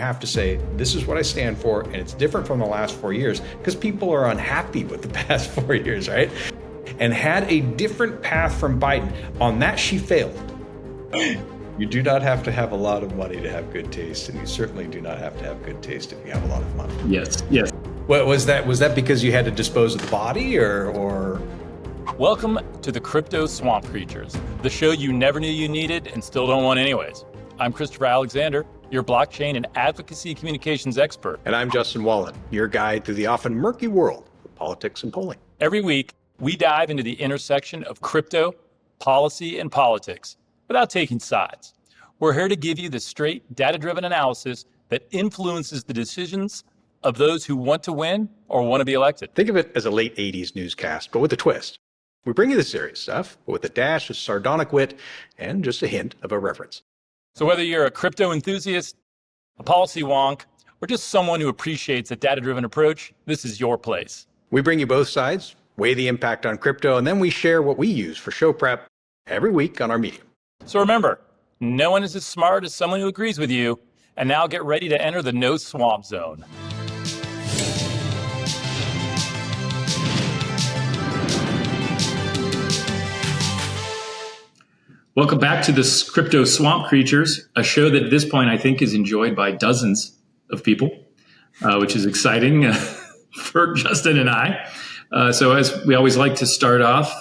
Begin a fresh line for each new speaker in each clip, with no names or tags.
have to say, this is what I stand for, and it's different from the last 4 years, because people are unhappy with the past 4 years, right? And had a different path from Biden. On that, she failed. You do not have to have a lot of money to have good taste, and you certainly do not have to have good taste if you have a lot of money.
Yes.
What was that? Was that because you had to dispose of the body, or?
Welcome to the Crypto Swamp Creatures, the show you never knew you needed and still don't want anyways. I'm Christopher Alexander, your blockchain and advocacy communications expert.
And I'm Justin Wallin, your guide through the often murky world of politics and polling.
Every week, we dive into the intersection of crypto, policy, and politics without taking sides. We're here to give you the straight, data-driven analysis that influences the decisions of those who want to win or want to be elected.
Think of it as a late 80s newscast, but with a twist. We bring you the serious stuff, but with a dash of sardonic wit and just a hint of irreverence.
So whether you're a crypto enthusiast, a policy wonk, or just someone who appreciates a data-driven approach, this is your place.
We bring you both sides, weigh the impact on crypto, and then we share what we use for show prep every week on our Medium.
So remember, no one is as smart as someone who agrees with you. And now get ready to enter the no swamp zone.
Welcome back to the Crypto Swamp Creatures, a show that at this point I think is enjoyed by dozens of people, which is exciting for Justin and I. So as we always like to start off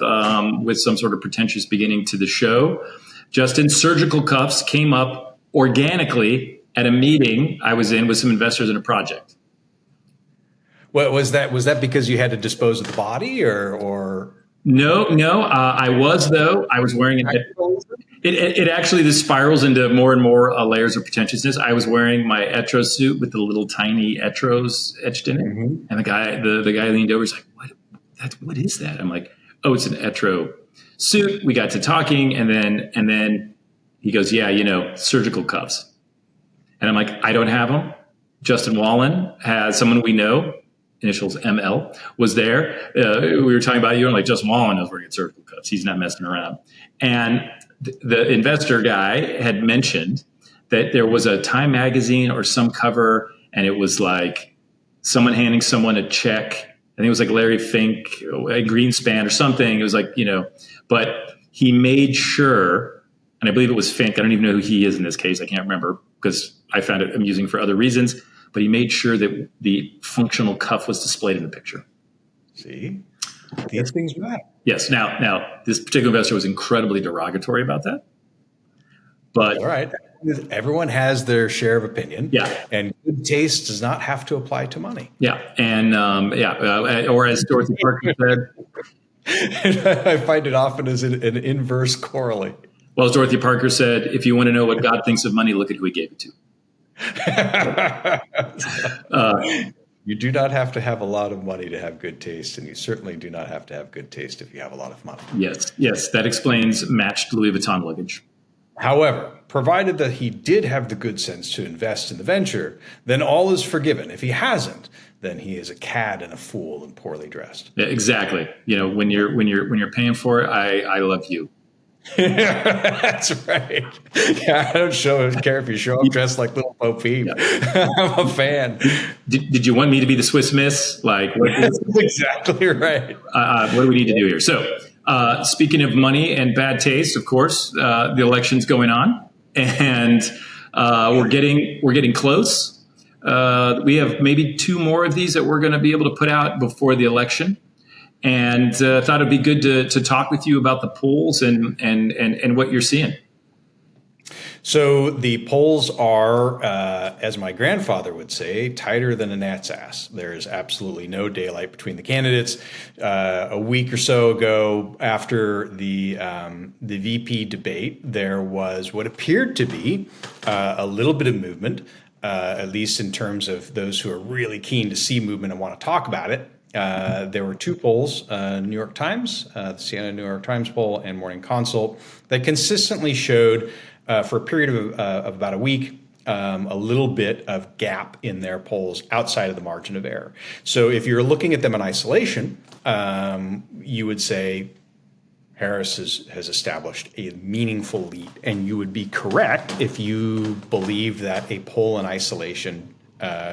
with some sort of pretentious beginning to the show, Justin, surgical cuffs came up organically at a meeting I was in with some investors in a project.
What was that? Was that because you had to dispose of the body, or?
No. I was, though. I was wearing it actually, this spirals into more and more layers of pretentiousness. I was wearing my Etro suit with the little tiny Etros etched in it. Mm-hmm. And the guy leaned over, he's like, what is that? I'm like, oh, it's an Etro suit. We got to talking, and then he goes, yeah, surgical cuffs. And I'm like, I don't have them. Justin Wallin has someone we know, initials ML, was there. We were talking about you, and like, Justin Wallin knows where to get surgical cuffs. He's not messing around. And the investor guy had mentioned that there was a Time magazine or some cover, and it was like someone handing someone a check. I think it was like Larry Fink, Greenspan or something. It was like, but he made sure, and I believe it was Fink. I don't even know who he is in this case. I can't remember because I found it amusing for other reasons. But he made sure that the functional cuff was displayed in the picture.
See, these things matter.
Yes. Now, this particular investor was incredibly derogatory about that. But
all right, everyone has their share of opinion.
Yeah,
and good taste does not have to apply to money.
Yeah, and or as Dorothy Parker said,
I find it often as an inverse correlate.
Well, as Dorothy Parker said, if you want to know what God thinks of money, look at who he gave it to.
You do not have to have a lot of money to have good taste, and you certainly do not have to have good taste if you have a lot of money.
Yes, that explains matched Louis Vuitton luggage.
However, provided that he did have the good sense to invest in the venture, then all is forgiven. If he hasn't, then he is a cad and a fool and poorly dressed.
Yeah, exactly. When you're paying for it, I love you.
That's right. Yeah, I don't care if you show up dressed like Little Bo Peep. Yeah. I'm a fan.
Did you want me to be the Swiss Miss? Like,
that's exactly right.
What do we need to do here? So, speaking of money and bad taste, of course, the election's going on, and we're getting close. We have maybe 2 more of these that we're going to be able to put out before the election. And thought it'd be good to talk with you about the polls and what you're seeing.
So the polls are, as my grandfather would say, tighter than a gnat's ass. There is absolutely no daylight between the candidates. A week or so ago, after the VP debate, there was what appeared to be a little bit of movement, at least in terms of those who are really keen to see movement and want to talk about it. There were 2 polls, New York Times, the Siena New York Times poll and Morning Consult, that consistently showed for a period of about a week a little bit of gap in their polls outside of the margin of error. So if you're looking at them in isolation, you would say, Harris has established a meaningful lead. And you would be correct if you believe that a poll in isolation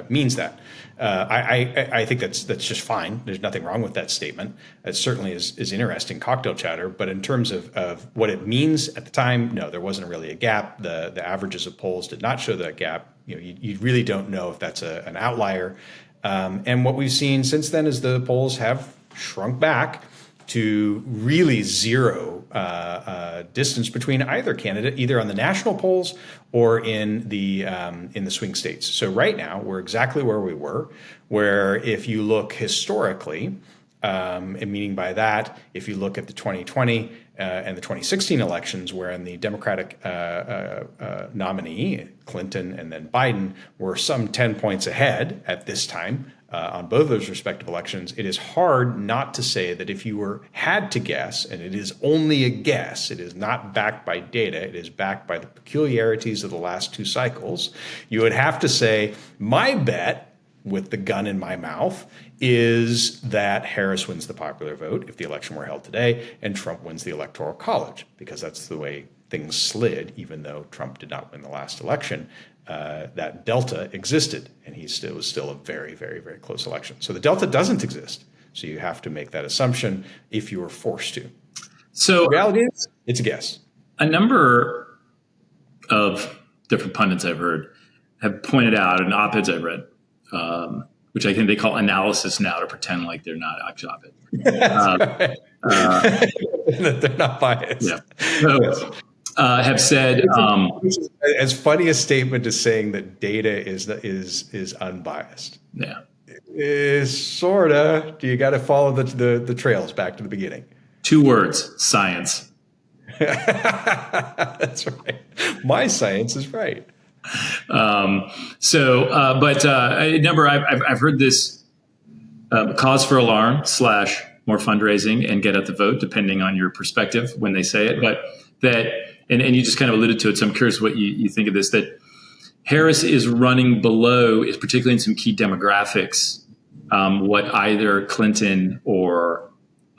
means that. I think that's just fine. There's nothing wrong with that statement. It certainly is interesting cocktail chatter. But in terms of what it means at the time, no, there wasn't really a gap. The averages of polls did not show that gap. You really don't know if that's an outlier. And what we've seen since then is the polls have shrunk back to really zero distance between either candidate, either on the national polls or in the swing states. So right now we're exactly where we were. Where if you look historically, and meaning by that, if you look at the 2020 and the 2016 elections, wherein the Democratic nominee Clinton and then Biden were some 10 points ahead at this time. On both those respective elections, it is hard not to say that if you had to guess, and it is only a guess, it is not backed by data, it is backed by the peculiarities of the last two cycles, you would have to say, my bet, with the gun in my mouth, is that Harris wins the popular vote if the election were held today, and Trump wins the Electoral College, because that's the way things slid, even though Trump did not win the last election. That delta existed, and it was still a very, very, very close election. So the delta doesn't exist. So you have to make that assumption if you were forced to.
So
the reality is, it's a guess.
A number of different pundits I've heard have pointed out in op-eds I've read, which I think they call analysis now to pretend like they're not actually op-eds.
That they're not biased.
Yeah. So, have said
as funny a statement as saying that data is unbiased.
Yeah,
is sorta. You got to follow the trails back to the beginning. 2 words: science. That's right. My science is right.
But a number I've heard this cause for alarm / more fundraising and get out the vote, depending on your perspective when they say it, but that. And you just kind of alluded to it, so I'm curious what you think of this, that Harris is running below, particularly in some key demographics, what either Clinton or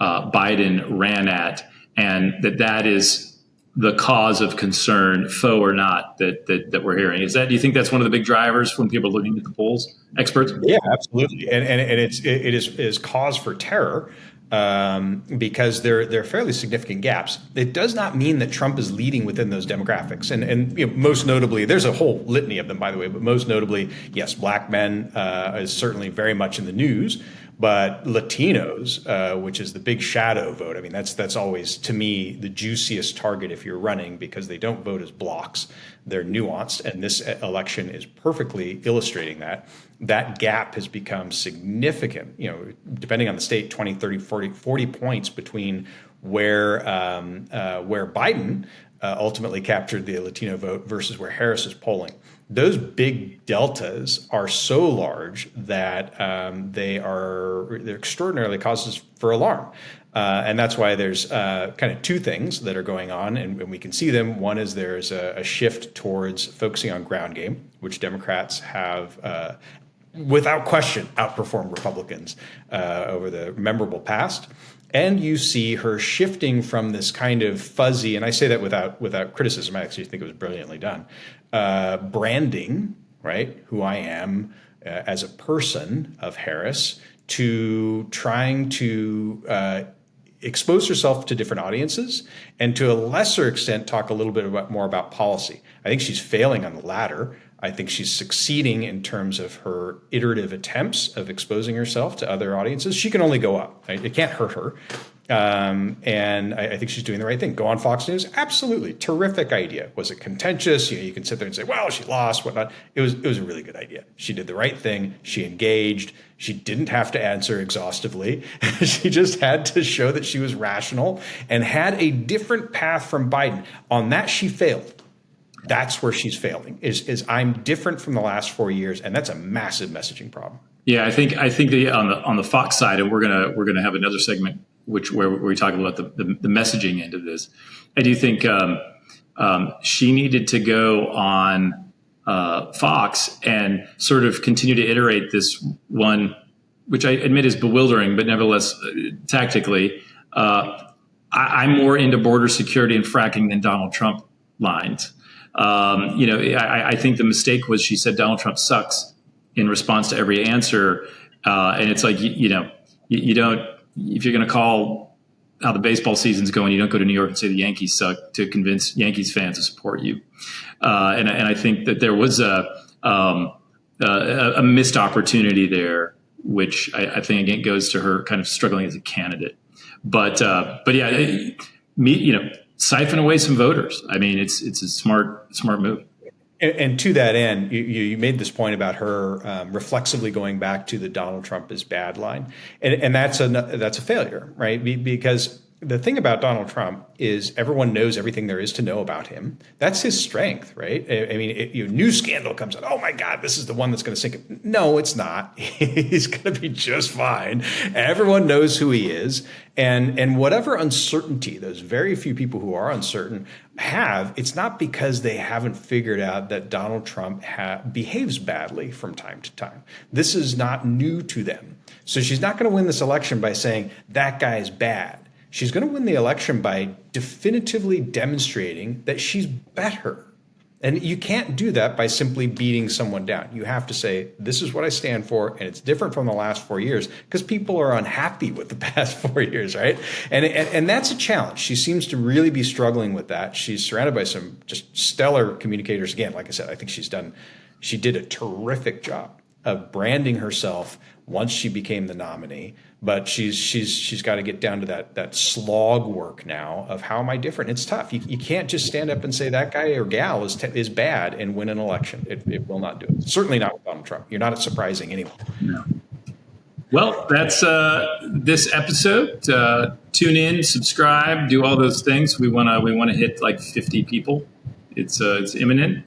Biden ran at, and that is the cause of concern, faux or not, that we're hearing. Do you think that's one of the big drivers when people are looking at the polls, experts?
Yeah, absolutely. And it is cause for terror. Because there are fairly significant gaps. It does not mean that Trump is leading within those demographics. And most notably, there's a whole litany of them, by the way, but most notably, yes, black men is certainly very much in the news, but Latinos, which is the big shadow vote. I mean, that's always, to me, the juiciest target if you're running, because they don't vote as blocks. They're nuanced, and this election is perfectly illustrating that. That gap has become significant, depending on the state, 20, 30, 40 points between where Biden ultimately captured the Latino vote versus where Harris is polling. Those big deltas are so large that they're extraordinarily causes for alarm. And that's why there's kind of 2 things that are going on, and we can see them. One is there's a shift towards focusing on ground game, which Democrats have, without question, outperformed Republicans over the memorable past. And you see her shifting from this kind of fuzzy, and I say that without criticism, I actually think it was brilliantly done, branding, right, who I am as a person of Harris, to trying to expose herself to different audiences and to a lesser extent talk a little bit more about policy. I think she's failing on the latter. I think she's succeeding in terms of her iterative attempts of exposing herself to other audiences. She can only go up. Right? It can't hurt her. And I think she's doing the right thing. Go on Fox News? Absolutely. Terrific idea. Was it contentious? You can sit there and say, well, she lost, whatnot. It was a really good idea. She did the right thing. She engaged. She didn't have to answer exhaustively. She just had to show that she was rational and had a different path from Biden. On that, she failed. That's where she's failing, is I'm different from the last 4 years. And that's a massive messaging problem.
Yeah, I think on the Fox side, and we're gonna have another segment where we talk about the messaging end of this. I do think she needed to go on Fox and sort of continue to iterate this one, which I admit is bewildering, but nevertheless tactically I'm more into border security and fracking than Donald Trump lines. I think the mistake was she said Donald Trump sucks in response to every answer. And it's like, you don't, if you're going to call how the baseball season's going, you don't go to New York and say the Yankees suck to convince Yankees fans to support you. And I think that there was a missed opportunity there, which I think again goes to her kind of struggling as a candidate. But yeah, siphon away some voters. I mean, it's a smart move.
And to that end, you made this point about her reflexively going back to the Donald Trump is bad line, and that's a failure, right? Because the thing about Donald Trump is everyone knows everything there is to know about him. That's his strength, right? I mean, new scandal comes out. Oh my God, this is the one that's going to sink it. No, it's not. He's going to be just fine. Everyone knows who he is, and whatever uncertainty those very few people who are uncertain have, it's not because they haven't figured out that Donald Trump behaves badly from time to time. This is not new to them. So she's not going to win this election by saying that guy is bad. She's going to win the election by definitively demonstrating that she's better. And you can't do that by simply beating someone down. You have to say, this is what I stand for, and it's different from the last 4 years, because people are unhappy with the past 4 years, right? And that's a challenge. She seems to really be struggling with that. She's surrounded by some just stellar communicators. Again, like I said, I think she did a terrific job of branding herself once she became the nominee. But she's got to get down to that slog work now of how am I different? It's tough. You can't just stand up and say that guy or gal is bad and win an election. It will not do it. Certainly not with Donald Trump. You're not surprising anyone. No.
Well, that's this episode. Tune in, subscribe, do all those things. We want to hit like 50 people. It's imminent,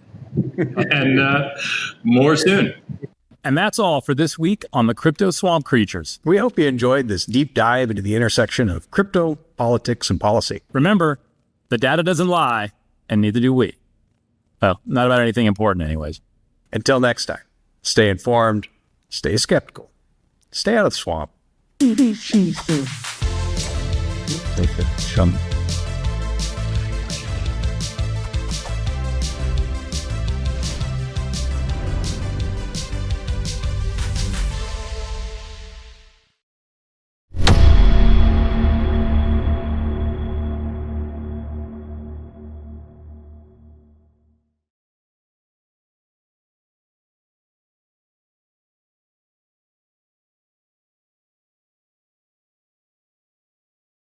and more soon.
And that's all for this week on the Crypto Swamp Creatures.
We hope you enjoyed this deep dive into the intersection of crypto, politics, and policy.
Remember, the data doesn't lie, and neither do we. Well, not about anything important anyways.
Until next time, stay informed, stay skeptical, stay out of the swamp.